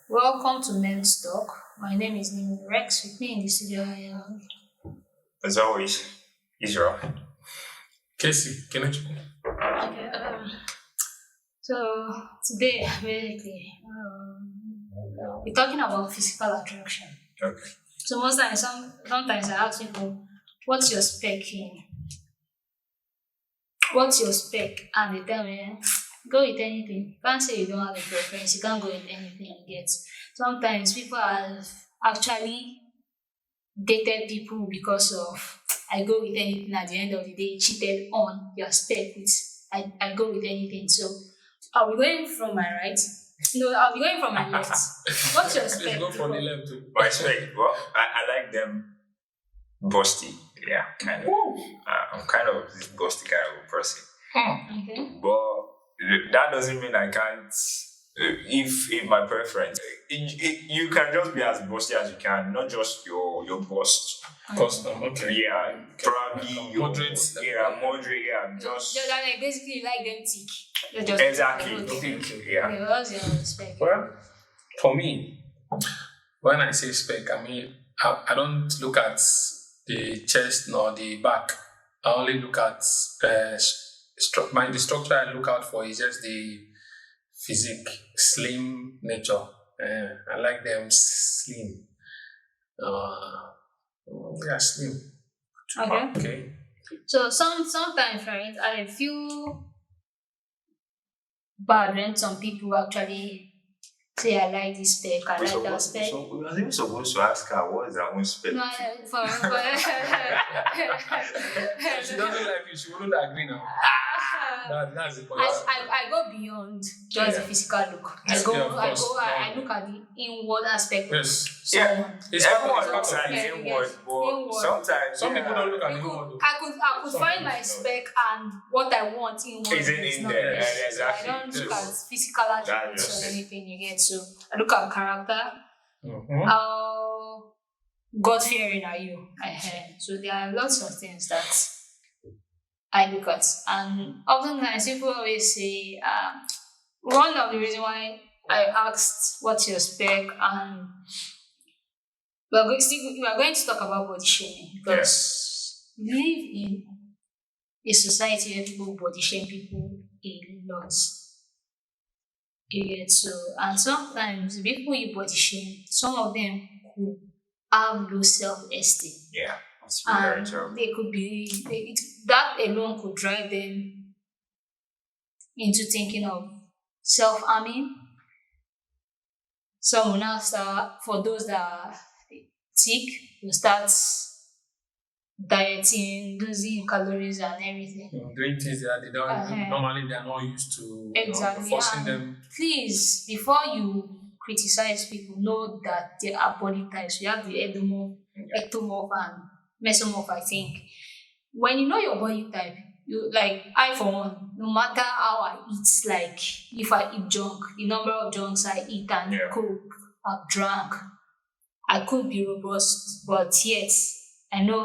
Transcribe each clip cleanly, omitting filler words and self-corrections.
Welcome to Men's Talk. My name is Nimi Rex. With me in the studio, I am. As always, Israel. Casey, Kelechi. Okay. So today, basically, we're talking about physical attraction. Okay. So most times, sometimes I ask people, "What's your spec in? What's your spec?" And they tell me, "Go with anything." You can't say you don't have a preference. You can't go with anything you get. Sometimes people have actually dated people because of I go with anything at the end of the day, cheated on your spec with I go with anything. So I'll be going from my right. No, I'll be going from my left. What's your Let's spec? go from the left to My spec, well, I like them busty. Yeah, kind of. I'm kind of this busty kind of a person. Okay. But that doesn't mean I can't. If my preference, you can just be as busty as you can, not just your bust. custom. Okay. Yeah, probably your Moderate. moderate. Yeah, just Like basically you like them thick. You're just exactly. okay. Thick. Yeah. Okay, what's your spec? Well, for me, when I say spec, I mean I don't look at the chest nor the back. I only look at the structure I look out for is just the physique, slim nature. I like them slim. Slim. Okay. Okay. So sometimes, right, I feel bad when some people actually say I like this spec, I like that spec. So we were even supposed to ask her what is her own spec. No, If she doesn't like you, she wouldn't agree now. That's the point. I go beyond just the physical look. Yeah, of course. I look at the inward aspect. Yes. Someone. It's Everyone part looks of at it. the inward, but Inward. sometimes Some people don't look at You the could- inward. I could Some find my people spec and what I want inward Isn't is in not there, there. yeah, So I exactly. don't look Yes. at physical attributes just or it. anything you get. So I look at character. Mhm. How God fearing are you? So there are lots of things that I look at, and oftentimes people always say, one of the reasons why I asked what's your spec, and we are going to talk about body shaming because we live in a society where people body shame people a lot. So, and sometimes the people you body shame, some of them could have low self esteem. Yeah, it's very And terrible. they could be that alone could drive them into thinking of self-harming. Some will now start, for those that are sick, will start dieting, losing calories and everything. Doing things that they don't Uh-huh. normally they are not used to. Exactly. Forcing And them. please, before you criticize people, know that there are body types. You have the ectomorph and mesomorph, I think. When you know your body type, you like I for one, no matter how I eat, like if I eat junk, the number of junks I eat and Yeah. cook, I've drank, I could be robust, but yet I know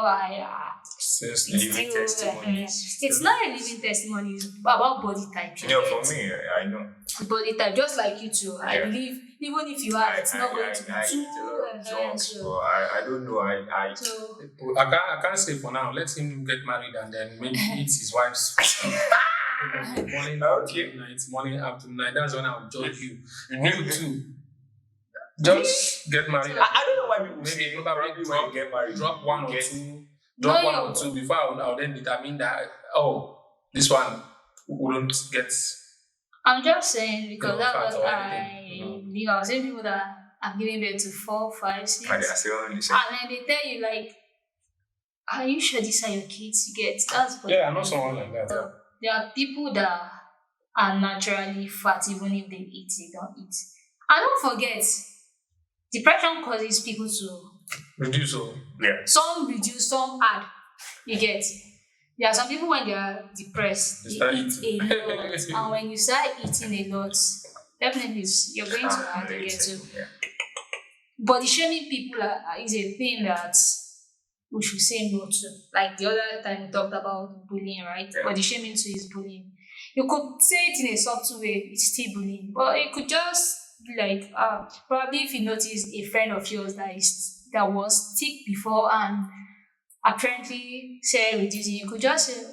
Seriously. it's Living still testimonies. it's not a living testimony, it's about body type. you For get? me, I know. Body type, just like you too. I Yeah. believe even if you have, it's not going to be I too eat a lot of junk, so, but I don't know. so I can't say for now. Let him get married and then maybe eat his wife's morning, Okay. afternoon, morning, afternoon. That's when I'll judge you. You knew You too. Just get married. I don't know why people Maybe say probably when you get married, drop one or get- two. No, Drop one you- or two before I'll then determine that this one wouldn't get. I'm just saying because No, that fat was or I anything. believe I was saying people that are giving birth to 4, 5, 6, And they are still listening. and then they tell you like, are you sure these are your kids? You get that's what Yeah, I know someone like that. So, there are people that are naturally fat even if they eat, they don't eat. And don't forget, depression causes people to Reduce all. Yeah. some reduce, some add. You get. There are some people when they are depressed, They they start eat eating. a lot, and when you start eating a lot, definitely you're going to add to get to. Yeah. Body shaming people is a thing that we should say no to. Like the other time we talked about bullying, right? Yeah. Body shaming too is bullying. You could say it in a subtle way, it's still bullying, but it could just like probably if you notice a friend of yours that was sick before and apparently said reducing, you could just say,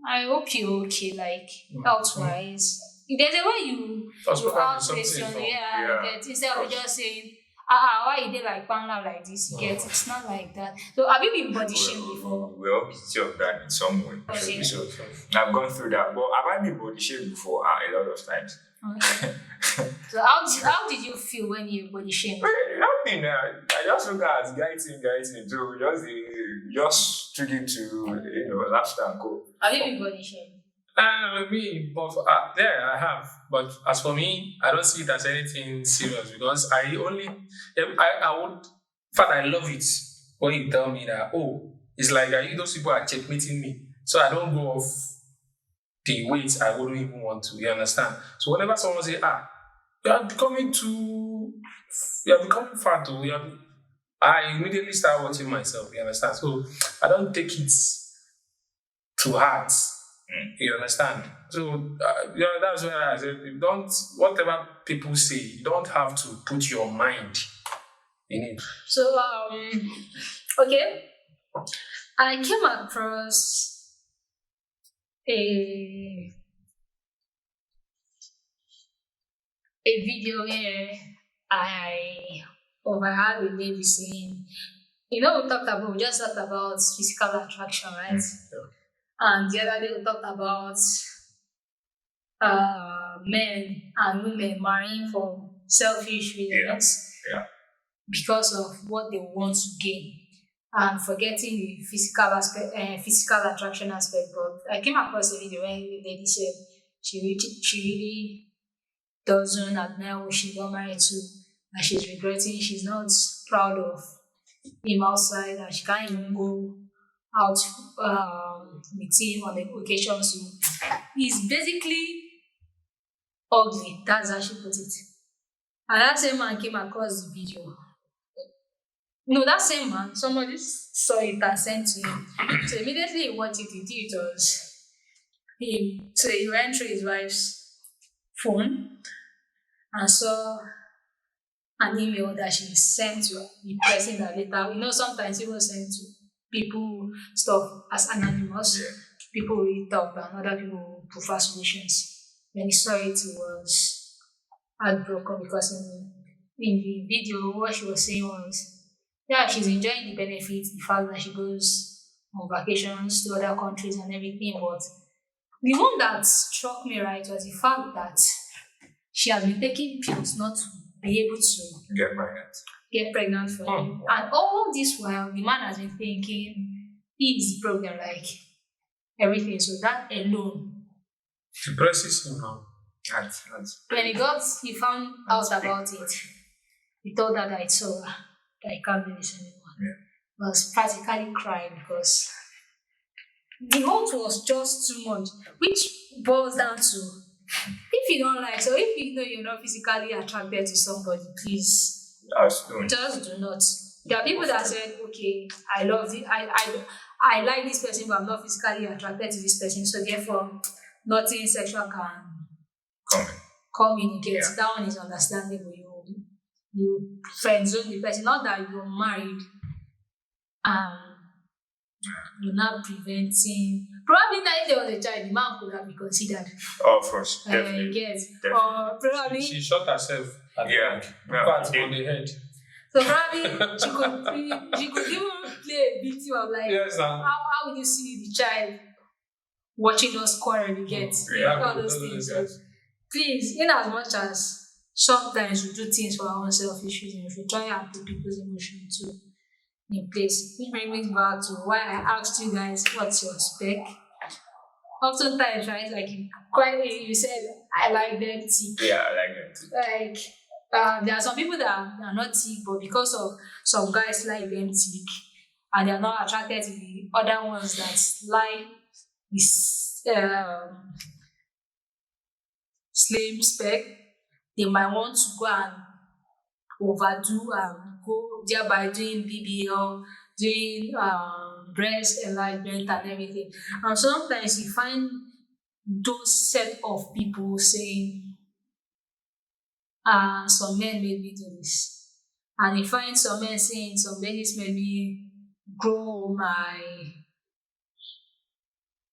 I hope you're okay, like health wise. There's a way That's you probably ask something questions, from. yeah, Yeah. get instead of Because just saying, why you did like panda like this, you get Mm. it's not like that. So have you been body shamed before? we're all guilty of that in some way. Okay. So I've gone through that. But have I been body shamed before? A lot of times. Okay. So how did you feel when you body shamed? Nothing. I just look at guiding. So just took it to laughter and go. Have you been body shamed? Me, but yeah, I have. But as for me, I don't see it as anything serious because I would, in fact, I love it when you tell me that, oh, it's like those people are checkmating me. So I don't go off the weight I wouldn't even want to, you understand? So whenever someone say, you are becoming fat, I immediately start watching myself, you understand? So I don't take it to heart. You understand? So that's why I said, whatever people say, you don't have to put your mind in it. So okay, I came across a video where I overheard a lady saying, we just talked about physical attraction, right? And the other day we talked about men and women marrying for selfish reasons because of what they want to gain and forgetting the physical attraction aspect. But I came across a video where the lady said she really doesn't admire who she got married to, and she's regretting, she's not proud of him outside, and she can't even go out with him on the occasion. So he's basically ugly. That's how she put it. And that same man came across the video. No, that same man, somebody saw it and sent to him. So immediately he watched it, it was him. So he went through his wife's phone and saw an email that she sent to the person that later, sometimes people send to people stuff as anonymous. People read up and other people prefer solutions. When he saw it, he was heartbroken because in the video, what she was saying was, she's enjoying the benefits, the fact that she goes on vacations to other countries and everything. But the one that struck me right was the fact that she has been taking pills not to be able to get pregnant for him. And all this while, the man has been thinking he's broken, like everything. So that alone depresses him now. When he found out about it, he told her that it's over, that he can't do this anymore. He was practically crying because the hurt was just too much, which boils down to, if you don't like, so if you know you're not physically attracted to somebody, please just do not. There are people that said, okay, I love it, I like this person, but I'm not physically attracted to this person, so therefore nothing sexual can come in again. That one is understandable. You friend zone the person, not that you're married you're not preventing. Probably not if there was a child, the man could have been considered. Oh, of course, definitely. Or probably she shot herself at on the head. So probably she could even play a victim of how would you see the child watching us quarrel, you get all those things. So please, in as much as sometimes we do things for our own selfish reasons, we should try and put people's emotions too in place. Which brings me back to why I asked you guys what's your spec. Oftentimes, right, like you said, I like them thick. Yeah, I like them too. Like there are some people that are not thick, but because of some guys like them thick, and they are not attracted to the other ones that like this slim spec, they might want to go and overdo and go thereby doing BBL, doing breast enlargement and everything. And sometimes you find those set of people saying, and some men made me do this. And you find some men saying some ladies made me grow my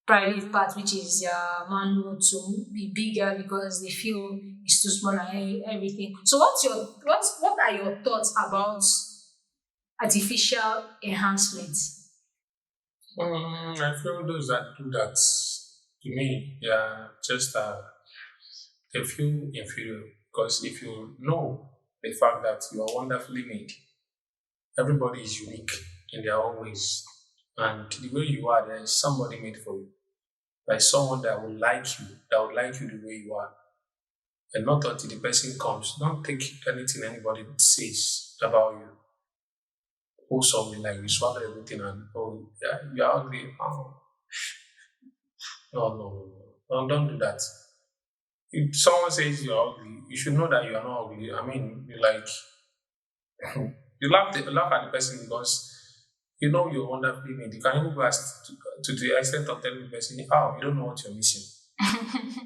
private part, which is manhood, to be bigger because they feel it's too small and everything. So what are your thoughts about artificial enhancement? I feel those that do that, to me, they are just they feel inferior. Because if you know the fact that you are wonderfully made, everybody is unique in their own ways. And the way you are, there is somebody made for you. There is someone that will like you, the way you are. And not until the person comes. Don't take anything anybody says about you. Wholesomely, like you swallow everything and oh, yeah, you're ugly. Oh, no, don't do that. If someone says you're ugly, you should know that you are not ugly. I mean, you like you laugh at the person because you know you're wonderfully made. You can even go to the extent of telling the person, "Oh, you don't know what you're missing."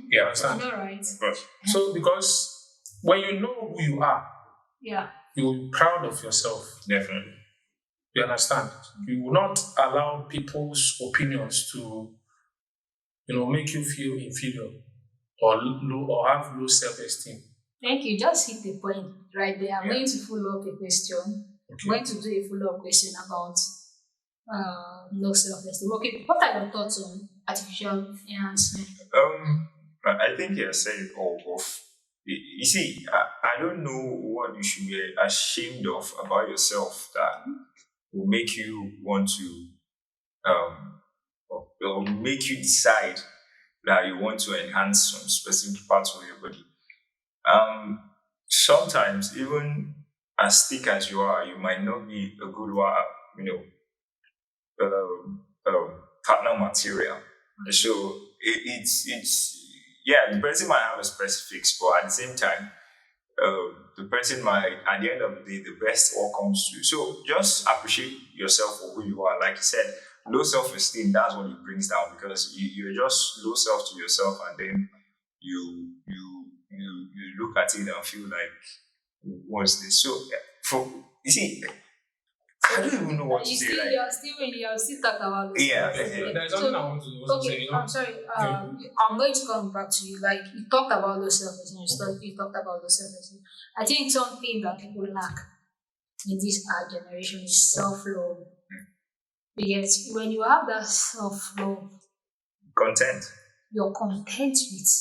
You understand? All right. Of course. So because when you know who you are, Yeah. you'll be proud of yourself. Definitely. You understand? You will not allow people's opinions to, make you feel inferior or low or have low self-esteem. Thank you. Just hit the point right there. I'm Yeah. going to follow up a question. I'm going to do a follow-up question about low self-esteem. Okay, what are your thoughts on artificial enhancement? I think you said it all off. You see, I don't know what you should be ashamed of about yourself that will make you want to, or make you decide that you want to enhance some specific parts of your body. Sometimes, even as thick as you are, you might not be a good, partner material. So it's yeah, the person might have a specifics, but at the same time, the person might, at the end of the day, the best all comes to you. So just appreciate yourself for who you are. Like you said, low self-esteem, that's what it brings down because you're just low self to yourself, and then you look at it and feel like, what's this? So you see, I don't even know what to say. Like, You're still talking about this. yeah, There's something I want to also say. Okay, I'm sorry. I'm going to come back to you. Like you talked about low self-esteem. You talked about low self-esteem. I think something that people lack in this our generation is self-love. Because when you have that self-love, content. you're content with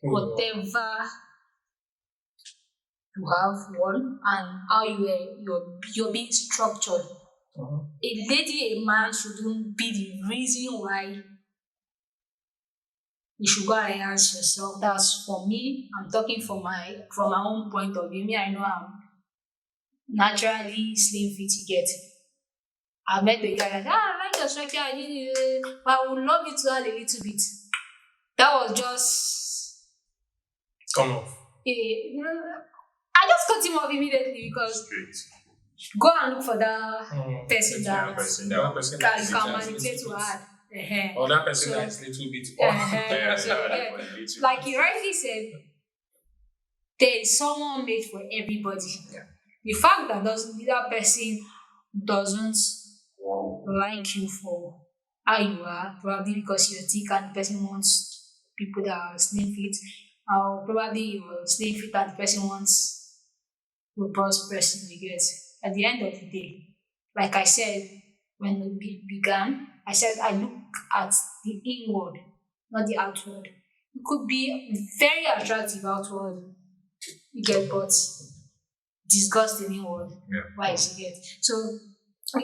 whatever you have won and how you're being structured. A lady, a man shouldn't be the reason why you should go and enhance yourself. That's for me. I'm talking from my own point of view. Me, I know I'm naturally slim fit to get. I met the guy like, I like your structure, but I would love you to add a little bit. That was just Come off. I just cut him off immediately because go and look for that person that can manipulate to add. Or that person that is little bit off. So, like you rightly said, there is someone made for everybody. Yeah. The fact that that person doesn't like you for how you are, probably because you're thick and the person wants people that are slim fit, or probably you're slim fit and the person wants robust person, you get. At the end of the day, like I said when we began, I said I look at the inward, not the outward. It could be very attractive outward, you get, but disgusting inward. Yeah. Why is it get? So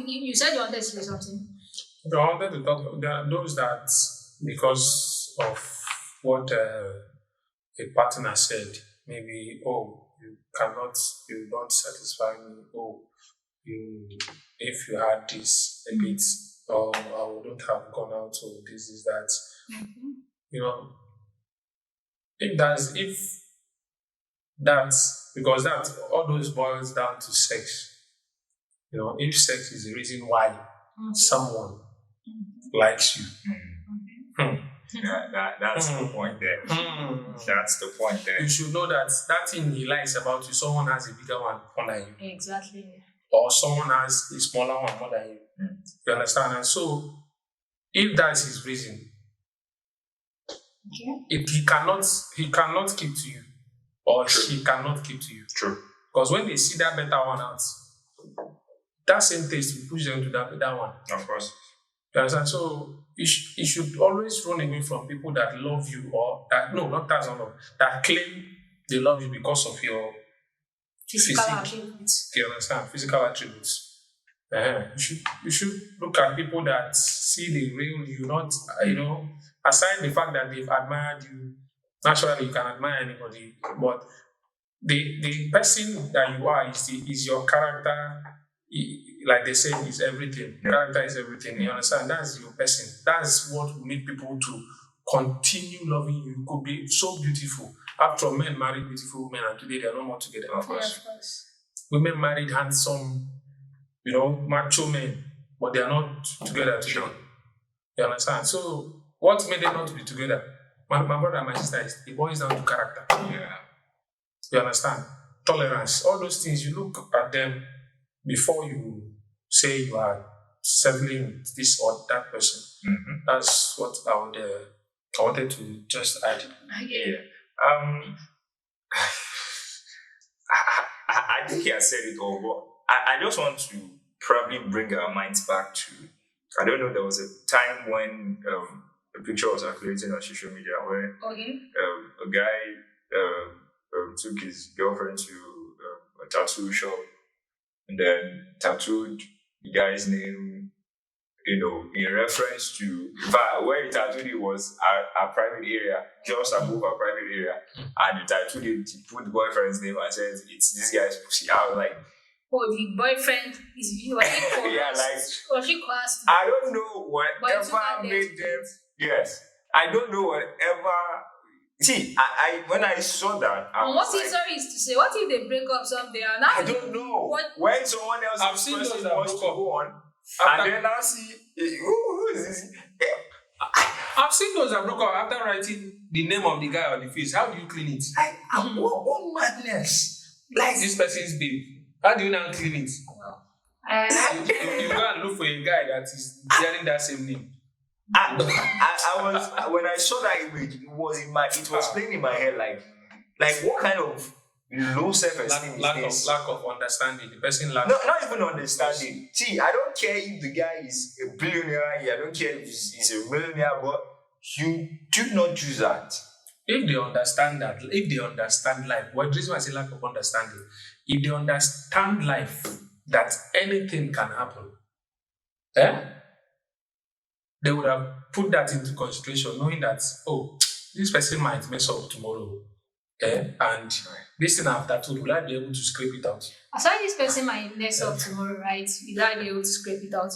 you said you wanted to say something. I wanted to talk. There are those that, because of what a partner said, maybe, you don't satisfy me. If you had this a bit, I wouldn't have gone out to this is that. If that's because that all those boils down to sex. If sex is the reason why someone likes you, That's the point there. That's the point there. You should know that thing he likes about you, someone has a bigger one more than you, Exactly. or someone has a smaller one more than you. You understand? And so, if that's his reason, Okay. he cannot keep to you, or she cannot keep to you. True. Because when they see that better one out, that same taste will push them to that one. Of course. You understand? So you should always run away from people that love you, or that that claim they love you because of your Physical physique. attributes. You understand? Physical attributes. You should look at people that see the real you, not aside the fact that they've admired you. Naturally, you can admire anybody, but the person that you are is your character. Like they say, is everything. Character is everything. You understand? That's your person. That's what will make people to continue loving you. You could be so beautiful. After all, men married beautiful women, and today they are no more together. Of course. Of course. Women married handsome, macho men, but they are not together today. Sure. You understand? So, what made them not to be together? My brother and my sister, it boils down to character. Yeah. You understand? Tolerance. All those things, you look at them before you say you are settling with this or that person. Mm-hmm. That's what I wanted to just add. Yeah. I think he has said it all, but I just want to probably bring our minds back to, I don't know, there was a time when a picture was circulating on social media where Okay. a guy took his girlfriend to a tattoo shop and then tattooed the guy's name, in reference to, in fact, where he tattooed it was a private area, just above a private area, and he tattooed it, he put the boyfriend's name and said, it's this guy's pussy. I was like, Oh, the boyfriend is you. Was he coerced? Yeah, like, Was she coerced? I don't know But it's whatever not there made to them. eat. Yes, I don't know whatever. See, I when I saw that, I And was what if, like, sorry, is to say, what if they break up someday? And now I don't know. What? When someone else I've seen those person that wants to broke up. go on, After- and then I see who is this? I've seen those that broke up after writing the name of the guy on the face. How do you clean it? What madness? Like This person's babe. How do you now clean it? You go and look for a guy that is bearing that same name. I was when I saw that image, it was playing in my head like what kind of low self-esteem is this? Lack of understanding. The person lacks. No, not even understanding. See, I don't care if the guy is a billionaire. I don't care if he's a millionaire, but you do not do that. If they understand life, what the reason why I say lack of understanding, if they understand life, that anything can happen, they would have put that into consideration, knowing that, this person might mess up tomorrow, and this thing I've tattooed, will I be able to scrape it out? Aside this person might mess up tomorrow, right? Will I be able to scrape it out?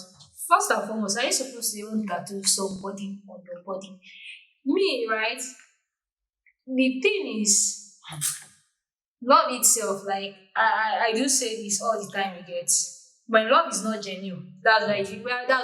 First and foremost, are you supposed to even tattoo somebody on your body? Me, right? The thing is, love itself, like, I do say this all the time, you get. When love is not genuine, that's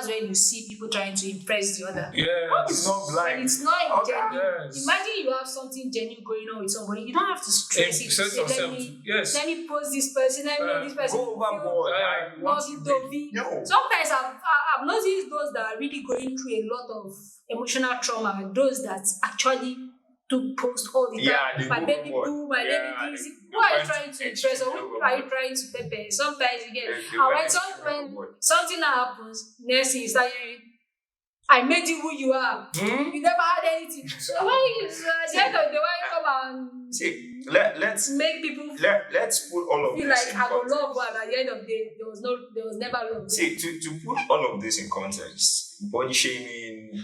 where you see people trying to impress the other. Yeah. It's not When blind. it's not genuine. Yes. Imagine you have something genuine going on with somebody. You don't have to stress it. to Set say, yourself. Yes. let me post this person. Let me know this person. Go overboard. I want Love to it, be- Toby. No. Sometimes I've noticed those that are really going through a lot of emotional trauma, and those that actually do post all the time. Yeah, they My go baby overboard. boo, my Yeah, baby this. they Who are you went trying to extreme impress, or who overboard. are you trying to pepper? Sometimes you get, They and went when extreme overboard. something that happens, next thing you start hearing, I made you who you are. You never had anything. So when you at the end of the day, when you come and See, let's make people let's put all of feel this like in I will context. love, but at the end of the day, there was never love. See, to put all of this in context, body shaming,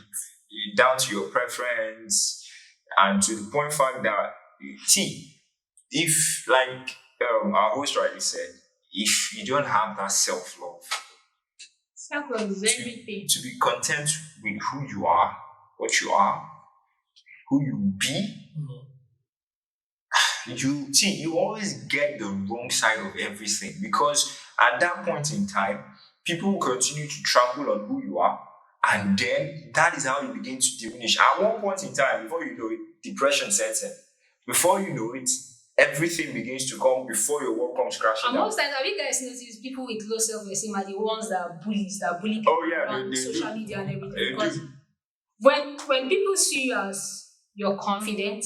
down to your preference, and to the point fact that, see, if, like our host rightly said, if you don't have that self-love, Self-love is everything. to be content with who you are, what you are, who you be, you always get the wrong side of everything, because at that point in time, people will continue to trample on who you are. And then that is how you begin to diminish. At one point in time, before you know it, depression sets in. Before you know it, everything begins to come before your work comes crashing And down. most times, have you guys noticed people with low self-esteem are the ones that are bullies, that bully people Oh yeah, on they social do. media and everything? They Because do. when people see you as you're confident,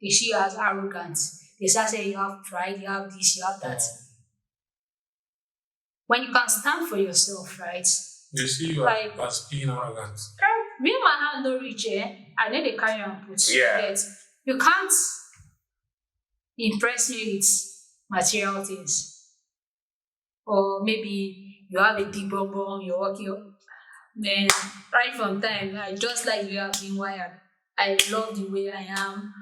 they see you as arrogant. They start saying you have pride, you have this, you have that. When you can stand for yourself, right? You see you Like- as being arrogant. Me and my hand no reach, I know they carry and put. Yeah. Yet you can't impress me with material things. Or maybe you have a big bum, you're working. Then right from time, I just like you have been wired. I love the way I am.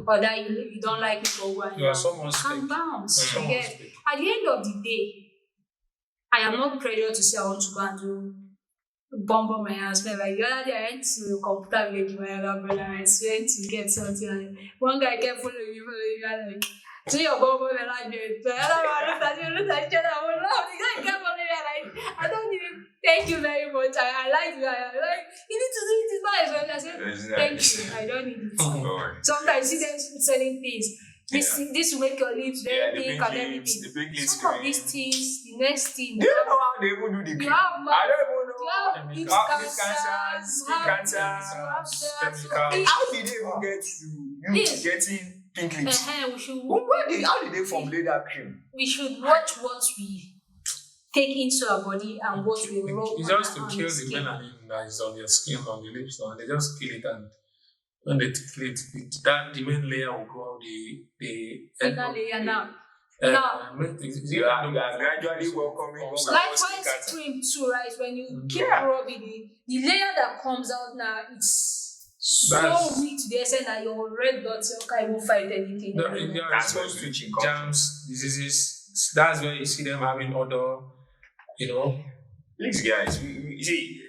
Or that you don't like me for who I am. You are someone's Calm fake. down. You are someone's Forget. fake. At the end of the day, I am not pressured to say I want to go and do bomb my husband. Like the other day, I went to computer village with my other brother. I went to get something. And one guy kept following me. I'm like, so your bomb my life. The other one looked at each other. I was laughing. The guy kept following me. And I don't even thank you very much. I like you. I like, you need to do it. It's nice. And I said, It's thank nice. you. I don't need it. Lord. Sometimes you see them selling things. This will make your lips Yeah, very the pink big and lips, everything. the big lips. Some of these things, the next thing, Do you know how they even do the you cream? have I mouth, don't even you know. have Chemicals. lips Lips cancers, cancers, you skin have cancers, this, you have that. So chemicals. How did they even get to you This. getting pink lips? we should How did they formulate that cream? we should watch what we take into our body and what we rub It's on, just to on kill the the skin. melanin that is on your skin, on the lips, and they just kill it, and when they kill it, that the main layer will go out. The Inner layer now. Now, You are gradually welcoming. likewise cream too, right? When you keep Yeah. rubbing it, the layer that comes out now, it's so That's- weak to the extent that your red blood cell can't even fight anything. No, anymore. they are That's where exposed to bleaching comes germs, diseases. That's where you see them having other, you know. These guys, you see,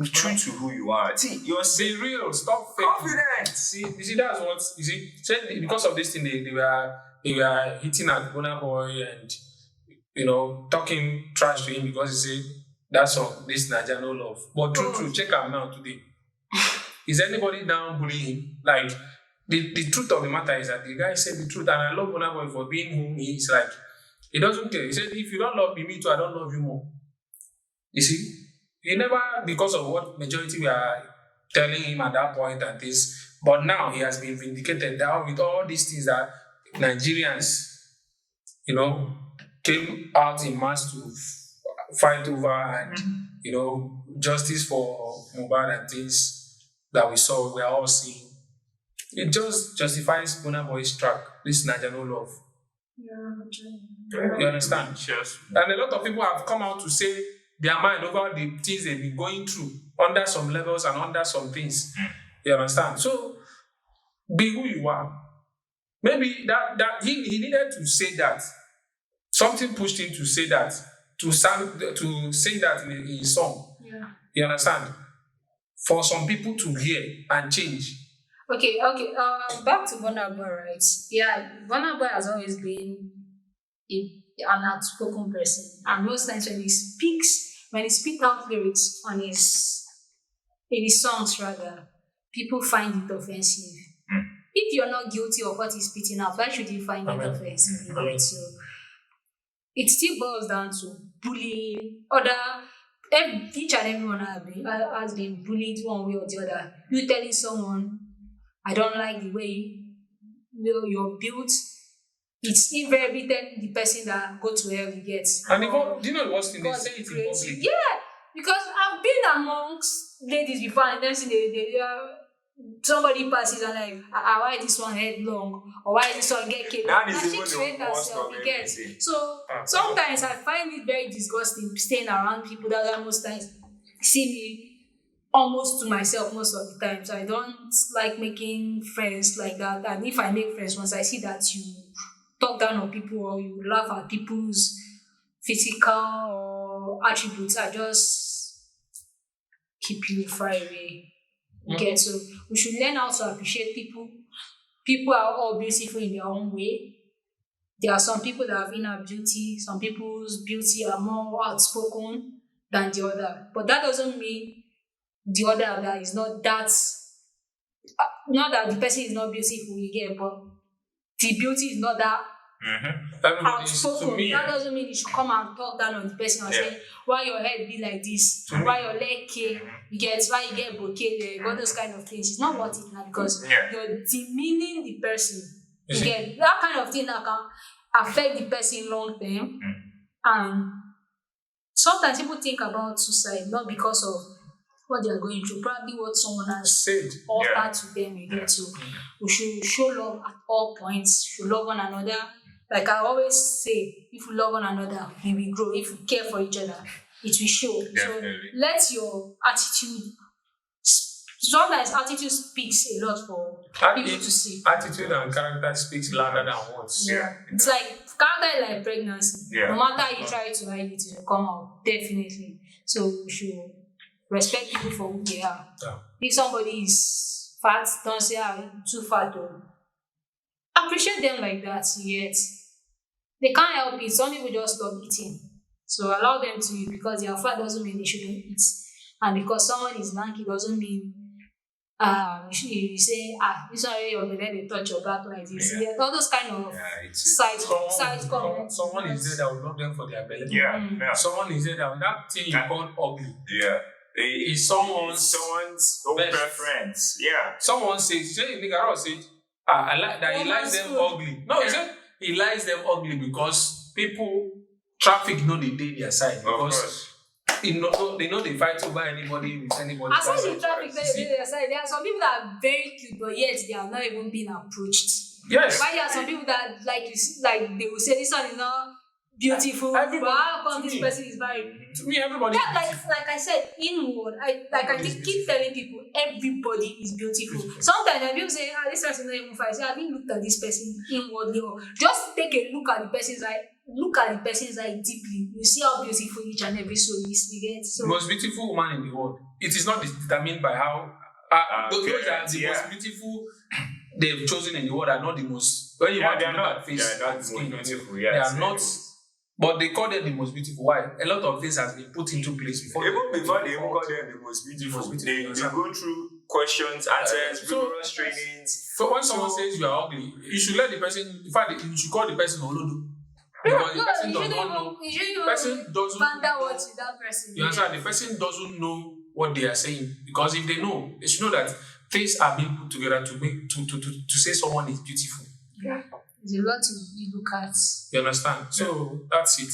be true to who you are. See, you're Be real. Stop faking. confident. See, you see, that's what you see. Say because of this thing, they were hitting at Burna Boy and talking trash to him because he said that song, this Naija no love. But true, check him now today. Is anybody down bullying him? Like the truth of the matter is that the guy said the truth, and I love Burna Boy for being whom he is. Like he doesn't care. He said, if you don't love me too, I don't love you more. You see, he never, because of what majority were telling him at that point and this, but now he has been vindicated now with all these things that Nigerians, came out in mass to fight over, and justice for Mohbad and things that we saw, we are all seeing. It just justifies Burna Boy's track, this Naija no love. You understand? Yes. And a lot of people have come out to say their mind over the things they've been going through under some levels and under some things. You understand? So be who you are. Maybe that he needed to say that. Something pushed him to say that, to say that in his song. Yeah. You understand? For some people to hear and change. Okay. Back to Burna Boy, right? Yeah, Burna Boy has always been an outspoken person, and most times when he speaks out lyrics in his songs, rather, people find it offensive. If you're not guilty of what he's spitting out, why should you find it offensive? Right? So it still boils down to bullying. Each and everyone has been bullied one way or the other. You telling someone, I don't like the way you're built, it's invariably telling the person that go to hell he gets. And even, do you know the worst thing? They God say it in creates public. you. Yeah, because I've been amongst ladies before, and then somebody passes and like, why this one head long, or why this one get killed? That is And even she the trained worst herself, of you get. everything. So sometimes I find it very disgusting staying around people that most times see me almost to myself most of the time. So I don't like making friends like that. And if I make friends, once I see that you talk down on people or you laugh at people's physical or attributes, I just keep you far away. Okay, so we should learn how to appreciate people. People are all beautiful in their own way. There are some people that have inner beauty. Some people's beauty are more outspoken than the other. But that doesn't mean the other guy is not that. Not that the person is not beautiful, you get, but the beauty is not that Everybody is, to outspoken. me, That doesn't mean you should come and talk down on the person and Yeah. say why your head be like this, why your leg came, you get, why you get bouquet leg, all those kind of things. It's not worth it now because Yeah. you're demeaning the person. You You see? get that kind of thing that can affect the person long term. And sometimes people think about suicide not because of what they are going through, probably what someone has said. offered Yeah. to them. You get, so we should show love at all points, should love one another. Like I always say, if we love one another, we will grow. If we care for each other, it will show. Definitely. So let your attitude. Sometimes attitude speaks a lot for people to see. Attitude and character speaks louder than words. Yeah. It's like character is like pregnancy. Yeah. No matter how you try to hide it, it will come out. Definitely. So we should respect people for who they are. Yeah. If somebody is fat, don't say too fat though. Appreciate them like that, yet. They can't help it. Some people just love eating. So allow them to eat because they are fat doesn't mean they shouldn't eat. And because someone is lanky doesn't mean you say, this one already your belly, they touch your back like this. Yeah. Yeah, all those kind of side comments. Someone is there that will love them for their belly. Yeah. Someone is there that thing you call ugly. Yeah. Is someone's own best. preference. Yeah. Someone says, say Nicaragua said, I like that he likes them ugly. No, he said he likes them ugly because traffic know they dey their side. Of Because course. they know they fight over anybody with anybody. As long as the traffic See? there are some people that are very cute, but yet they are not even being approached. Yes. Why there are some people that like you see, like they will say this one is not beautiful, Everybody- but how come to this me. person is very To me, everybody. yeah, like I said, inward, I keep telling people everybody is beautiful. Sometimes when people say, this person is not even fine, I say, have you looked at this person inwardly? Or just take a look at the person's eye, deeply. You see how beautiful each and every soul is. You get The so most beautiful woman in the world. It is not determined by how those are the most beautiful they've chosen in the world are not the most. When you want to look at face, They are not and the skin, most beautiful. they Yes. are not. But they call them the most beautiful. Why? A lot of things has been put into place before. Even before they even call them the most beautiful, they go through questions, answers, so- rigorous trainings. So when someone says you are ugly, you should let the person. In fact, you should call the person Olodo. Because the person does not know. The person doesn't find out what know. with that person. You understand? The person doesn't know what they are saying, because if they know, they should know that things are being put together to make to say someone is beautiful. There's a lot you look at. You understand? So that's it.